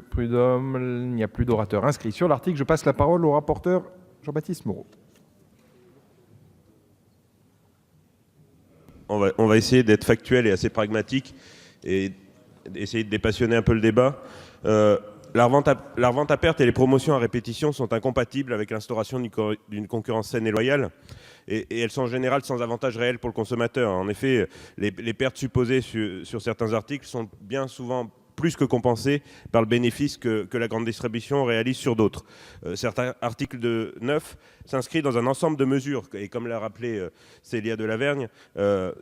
Prud'homme, il n'y a plus d'orateurs inscrits sur l'article. Je passe la parole au rapporteur Jean-Baptiste Moreau. On va essayer d'être factuel et assez pragmatique et essayer de dépassionner un peu le débat. La revente à perte et les promotions à répétition sont incompatibles avec l'instauration d'une concurrence saine et loyale, et elles sont en général sans avantage réel pour le consommateur. En effet, les pertes supposées sur certains articles sont bien souvent plus que compensées par le bénéfice que la grande distribution réalise sur d'autres. Certains articles de 9 s'inscrivent dans un ensemble de mesures, et comme l'a rappelé Célia Delavergne,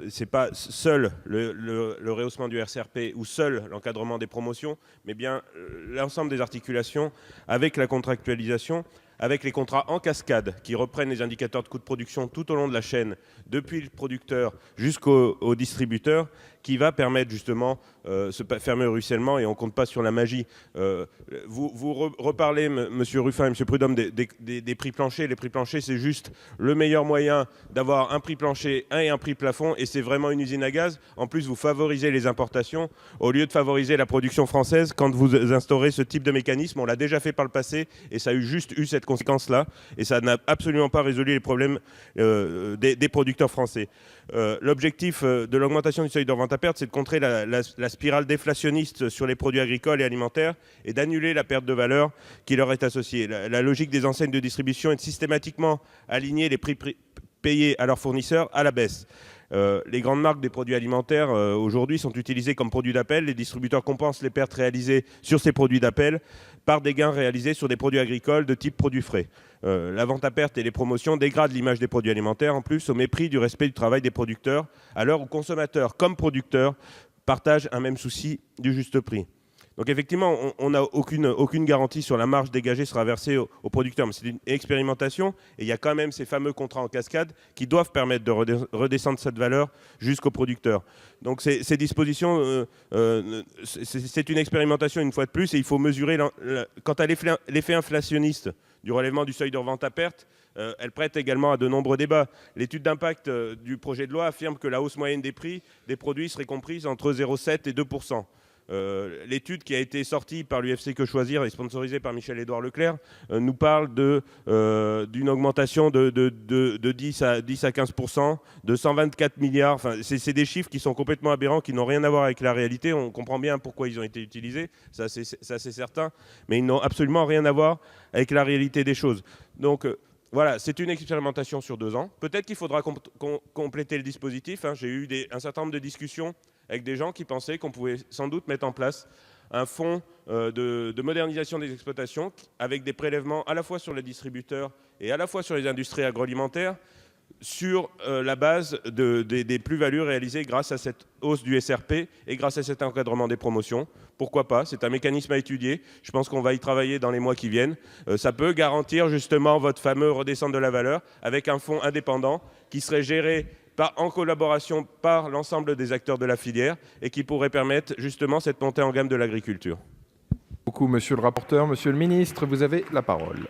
c'est pas seul le rehaussement du RCRP ou seul l'encadrement des promotions, mais bien l'ensemble des articulations avec la contractualisation, avec les contrats en cascade qui reprennent les indicateurs de coûts de production tout au long de la chaîne, depuis le producteur jusqu'au distributeur, qui va permettre justement ce fameux ruissellement, et on ne compte pas sur la magie. Vous reparlez, M. Ruffin et M. Prud'homme, des prix planchers. Les prix planchers, c'est juste le meilleur moyen d'avoir un prix plancher et un prix plafond, et c'est vraiment une usine à gaz. En plus, vous favorisez les importations au lieu de favoriser la production française. Quand vous instaurez ce type de mécanisme, on l'a déjà fait par le passé, et ça a juste eu cette conséquence-là, et ça n'a absolument pas résolu les problèmes des producteurs français. L'objectif de l'augmentation du seuil de revente à perte, c'est de contrer la spirale déflationniste sur les produits agricoles et alimentaires et d'annuler la perte de valeur qui leur est associée. La logique des enseignes de distribution est de systématiquement aligner les prix payés à leurs fournisseurs à la baisse. Les grandes marques des produits alimentaires aujourd'hui sont utilisées comme produits d'appel. Les distributeurs compensent les pertes réalisées sur ces produits d'appel par des gains réalisés sur des produits agricoles de type produits frais. La vente à perte et les promotions dégradent l'image des produits alimentaires, en plus au mépris du respect du travail des producteurs, à l'heure où consommateurs comme producteurs partagent un même souci du juste prix. Donc effectivement, on n'a aucune garantie sur la marge dégagée sera versée aux producteurs. Mais c'est une expérimentation, et il y a quand même ces fameux contrats en cascade qui doivent permettre de redescendre cette valeur jusqu'aux producteurs. Donc ces dispositions, c'est une expérimentation une fois de plus, et il faut mesurer. Quant à l'effet inflationniste du relèvement du seuil de revente à perte, elle prête également à de nombreux débats. L'étude d'impact du projet de loi affirme que la hausse moyenne des prix des produits serait comprise entre 0,7 et 2%. L'étude qui a été sortie par l'UFC Que Choisir et sponsorisée par Michel-Édouard Leclerc nous parle d'une augmentation de 10 à 15%, de 124 milliards. Enfin, c'est des chiffres qui sont complètement aberrants, qui n'ont rien à voir avec la réalité. On comprend bien pourquoi ils ont été utilisés, ça c'est certain, mais ils n'ont absolument rien à voir avec la réalité des choses. Donc voilà, c'est une expérimentation sur 2 ans. Peut-être qu'il faudra compléter le dispositif. J'ai eu un certain nombre de discussions avec des gens qui pensaient qu'on pouvait sans doute mettre en place un fonds de modernisation des exploitations avec des prélèvements à la fois sur les distributeurs et à la fois sur les industries agroalimentaires, sur la base des plus-values réalisées grâce à cette hausse du SRP et grâce à cet encadrement des promotions. Pourquoi pas? C'est un mécanisme à étudier. Je pense qu'on va y travailler dans les mois qui viennent. Ça peut garantir justement votre fameux redescente de la valeur avec un fonds indépendant qui serait géré en collaboration par l'ensemble des acteurs de la filière et qui pourrait permettre justement cette montée en gamme de l'agriculture. Beaucoup, monsieur le rapporteur. Monsieur le ministre, vous avez la parole.